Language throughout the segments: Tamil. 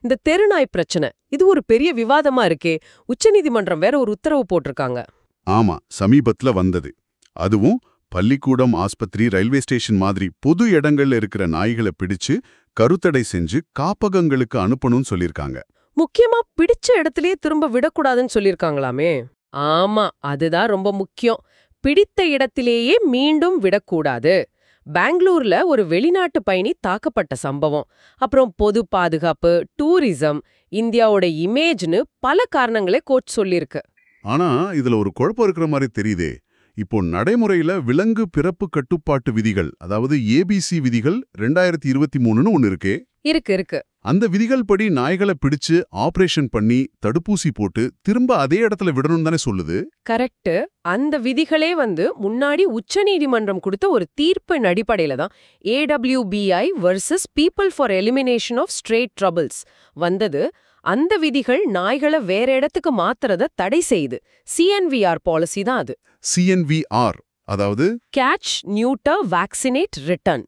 இந்த தெருநாய் பிரச்சனை இது ஒரு பெரிய விவாதமா இருக்கே. உச்சநீதிமன்றம் வேற ஒரு உத்தரவு போட்டிருக்காங்க. ஆமா, சமீபத்துல வந்தது. அதுவும் பள்ளிக்கூடம், ஆஸ்பத்திரி, ரயில்வே ஸ்டேஷன் மாதிரி பொது இடங்கள்ல இருக்கிற நாய்களை பிடிச்சு கருத்தடை செஞ்சு காப்பகங்களுக்கு அனுப்பணும்னு சொல்லிருக்காங்க. முக்கியமா பிடிச்ச இடத்திலேயே திரும்ப விடக்கூடாதுன்னு சொல்லிருக்காங்களாமே. ஆமா, அதுதான் ரொம்ப முக்கியம். பிடித்த இடத்திலேயே மீண்டும் விடக்கூடாது. பெங்களூர்ல ஒரு வெளிநாட்டு பயணி தாக்கப்பட்ட சம்பவம், அப்புறம் பொது பாதுகாப்பு, டூரிசம், இந்தியாவோட இமேஜ்னு பல காரணங்களே கோர்ட் சொல்லிருக்கு. ஆனா இதுல ஒரு குழப்பம் இருக்கிற மாதிரி தெரியுதே. இப்போ நடைமுறையில விலங்கு பிறப்பு கட்டுப்பாட்டு விதிகள், அதாவது ஏபிசி விதிகள் 2023ன்னு ஒன்னு இருக்கே. இருக்கு. அந்த விதிகள் படி நாய்களை பிடிச்சு ஆபரேஷன் பண்ணி தடுப்பூசி போட்டு திரும்ப அதே இடத்துல விடணும் தானே சொல்லுது. கரெக்ட். அந்த விதிகளே முன்னாடி உச்சநீதிமன்றம் கொடுத்த ஒரு தீர்ப்பின் அடிப்படையில தான் AWBI vs People for Elimination of Stray Troubles வந்தது. அந்த விதிகள் நாய்களை வேற இடத்துக்கு மாத்துறத தடை செய்யுது. CNVR பாலிசி தான் அது. CNVR அதாவது கேட்ச், நியூட்டர், வேக்சினேட், ரிட்டர்ன்.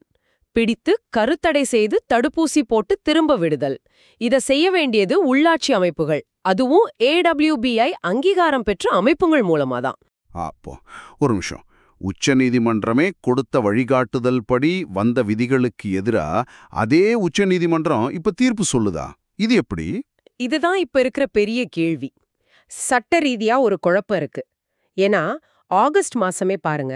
பிடித்து கருத்தடை செய்து தடுப்பூசி போட்டு திரும்ப விடுதல். இத செய்ய வேண்டியது உள்ளாட்சி அமைப்புகள், அதுவும் AWBI அங்கீகாரம் பெற்ற அமைப்புகள் மூலமா தான். அப்போ ஒரு நிமிஷம். உச்சநீதிமன்றமே கொடுத்த வழிகாட்டுதல் படி வந்த விதிகளுக்கு எதிரா அதே உச்சநீதிமன்றம் இப்ப தீர்ப்பு சொல்லுதா? இது எப்படி? இதுதான் இப்ப இருக்கிற பெரிய கேள்வி. சட்ட ரீதியா ஒரு குழப்பம் இருக்கு. ஏன்னா ஆகஸ்ட் மாசமே பாருங்க,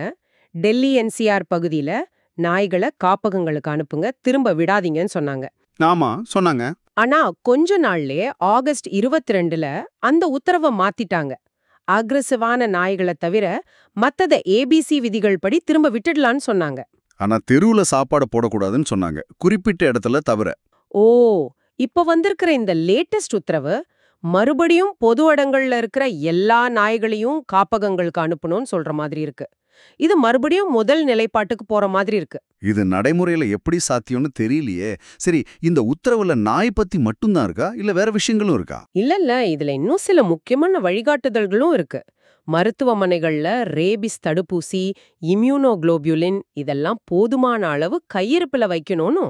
டெல்லி NCR பகுதியில நாய்களை காப்பகங்களுக்கு அனுப்புங்க, திரும்ப விடாதீங்கன்னு சொன்னாங்க. ஆமா சொன்னாங்க. ஆனா கொஞ்ச நாள்லயே ஆகஸ்ட் 22ல அந்த உத்தரவை மாத்திட்டாங்க. அக்ரெசிவான நாய்களை தவிர மத்தத ABC விதிகள் படி திரும்ப விட்டுடலான்னு சொன்னாங்க. ஆனா தெருவுல சாப்பாடு போடக்கூடாதுன்னு சொன்னாங்க, குறிப்பிட்ட இடத்துல தவிர. ஓ, இப்ப வந்திருக்கிற இந்த லேட்டஸ்ட் உத்தரவு மறுபடியும் பொது இடங்கள்ல இருக்கிற எல்லா நாய்களையும் காப்பகங்களுக்கு அனுப்பணும்னு சொல்ற மாதிரி இருக்கு. இது மறுபடியும் முதல் நிலைப்பாட்டுக்கு போற மாதிரி இருக்கு. இது நடைமுறையில எப்படி சாத்தியம்னு தெரியலையே. சரி, இந்த உத்தரவுல நாய் பத்தி மட்டும்தான் இருக்கா இல்ல வேற விஷயங்களும் இருக்கா? இல்ல, இதுல இன்னும் சில முக்கியமான வழிகாட்டுதல்களும் இருக்கு. மருத்துவமனைகள்ல ரேபிஸ் தடுப்பூசி, இம்யூனோகுளோபியுலின் இதெல்லாம் போதுமான அளவு கையிருப்புல வைக்கணும்னு.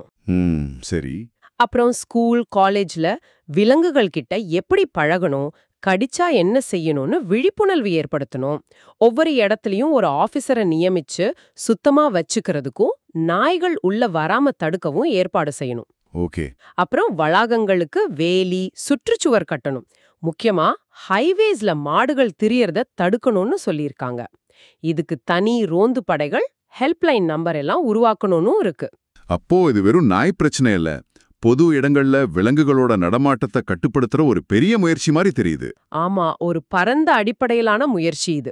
சரி. அப்புறம் ஸ்கூல், காலேஜ்ல விலங்குகள் கிட்ட எப்படி பழகணும், கடிச்சா என்ன செய்யணும்னு விழிப்புணர்வு ஏற்படுத்தணும். ஒவ்வொரு இடத்துலயும் ஒரு ஆபீசரை நியமிச்சு சுத்தமா வச்சுக்கிறதுக்கும் நாய்கள் உள்ள வராம தடுக்கவும் ஏற்பாடு செய்யணும். ஓகே. அப்புறம் வளாகங்களுக்கு வேலி, சுற்றுச்சுவர் கட்டணும். முக்கியமா ஹைவேஸ்ல மாடுகள் திரியறத தடுக்கணும்னு சொல்லியிருக்காங்க. இதுக்கு தனி ரோந்து படைகள், ஹெல்ப்லைன் நம்பர் எல்லாம் உருவாக்கணும்னு இருக்கு. அப்போ இது வெறும் நாய் பிரச்சனை இல்ல, பொது இடங்கள்ல விலங்குகளோட நடமாட்டத்தை கட்டுப்படுத்துற ஒரு பெரிய முயற்சி மாதிரி தெரியுது. ஆமா, ஒரு பரந்த அடிப்படையிலான முயற்சி இது.